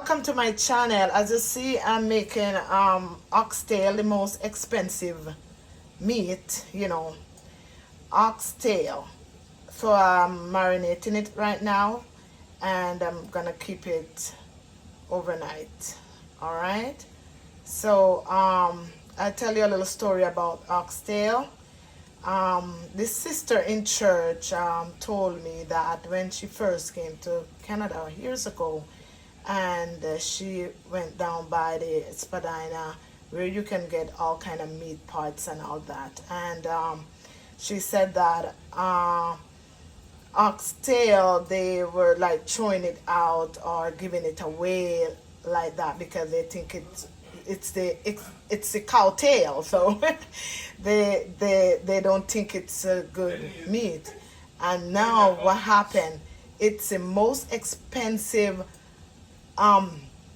welcome to my channel. As you see, I'm making oxtail, the most expensive meat, oxtail. So I'm marinating it right now, and I'm gonna keep it overnight. All right. So I'll tell you a little story about oxtail. This sister in church told me that when she first came to Canada years ago, and she went down by the Spadina where you can get all kind of meat parts and all that, and she said that oxtail, they were like throwing it out or giving it away like that because they think it's a cow tail, so they don't think it's a good meat. And now what happened, it's the most expensive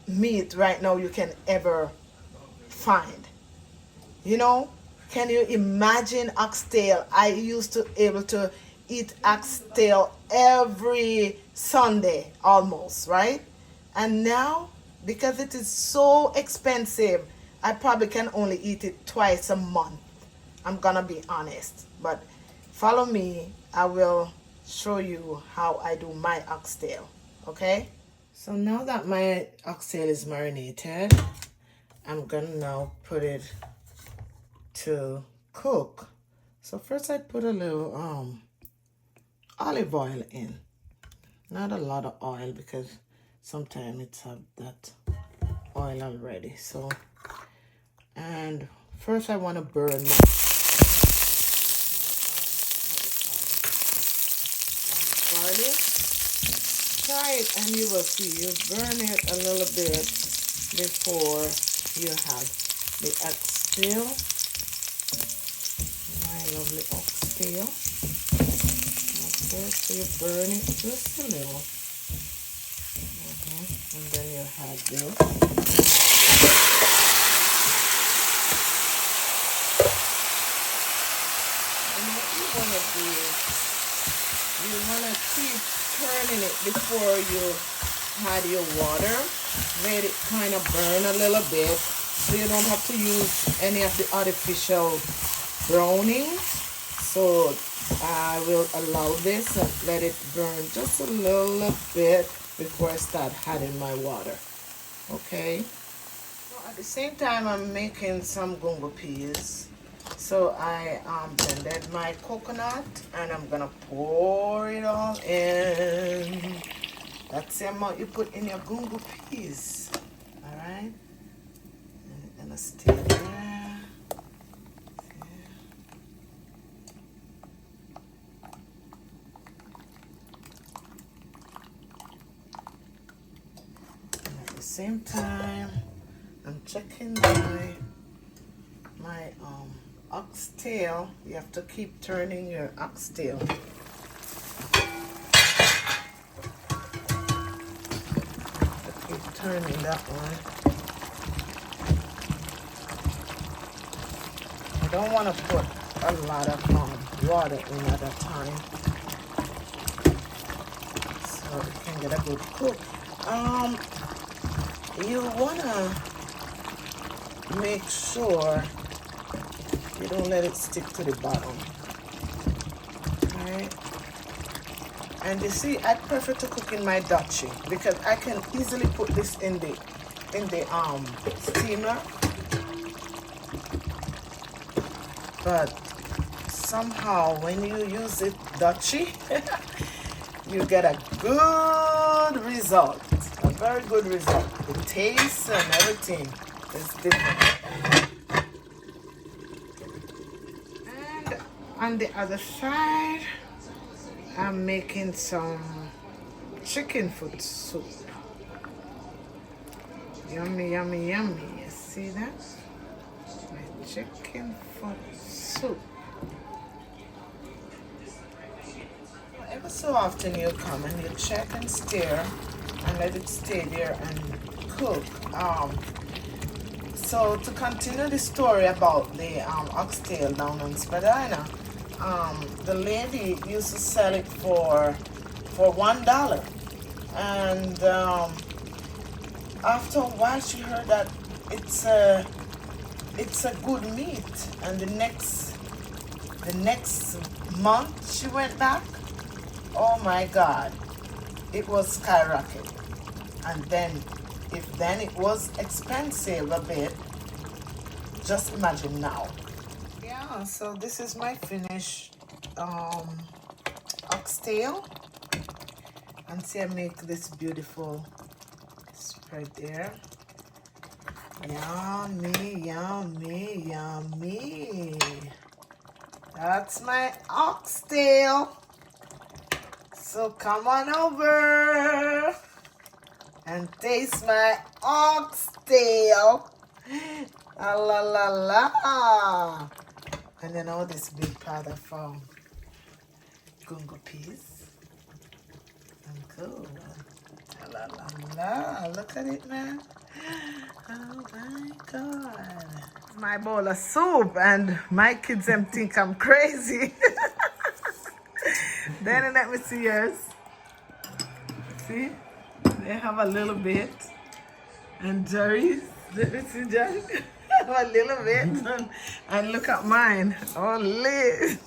meat right now you can ever find. Can you imagine oxtail? I used to able to eat oxtail every Sunday almost, right? And now, because it is so expensive, I probably can only eat it twice a month. I'm gonna be honest. But follow me, I will show you how I do my oxtail. Okay? So now that my oxtail is marinated, I'm gonna now put it to cook. So first I put a little olive oil in. Not a lot of oil because sometimes it's have that oil already. So, and first I want to burn my garlic. Try it and you will see. You burn it a little bit before you have the oxtail. My lovely oxtail. Okay, so you burn it just a little. And then you have this. And what you want to do, you want to keep turning it before you add your water. Let it kind of burn a little bit so you don't have to use any of the artificial browning. So I will allow this and let it burn just a little bit before I start adding my water. Okay. So at the same time, I'm making some gungo peas. So I blended my coconut and I'm gonna pour it all in. That's the amount you put in your gungo peas. All right. And it's gonna stay there. Same time, I'm checking my oxtail. You have to keep turning your oxtail. Keep turning that one. I don't want to put a lot of water in at a time, so it can get a good cook. You wanna make sure you don't let it stick to the bottom. Alright? And you see, I prefer to cook in my Dutchie because I can easily put this in the steamer. But somehow when you use it Dutchie, you get a good result. A very good result. The taste and everything is different. And on the other side, I'm making some chicken foot soup. Yummy, yummy, yummy. You see that? My chicken foot soup. Ever so often you come and you check and stir and let it stay there and cook. So to continue the story about the oxtail down in Spadina, the lady used to sell it for $1, and After a while, she heard that it's a good meat, and the next month she went back. Oh my God, it was skyrocket. And then, if then it was expensive a bit, just imagine now. Yeah, so this is my finished oxtail. And see, I make this beautiful spread there. Yummy, yummy, yummy. That's my oxtail. So come on over and taste my oxtail. Ah, la la la. And then all this big pot of gungo peas. And cool. Ah, la la la. Look at it, man. Oh my God. My bowl of soup, and my kids them think I'm crazy. Then let me see yours. See? They have a little bit. And Jerry's, let me see Jerry. A little bit. And look at mine. Oh, lit.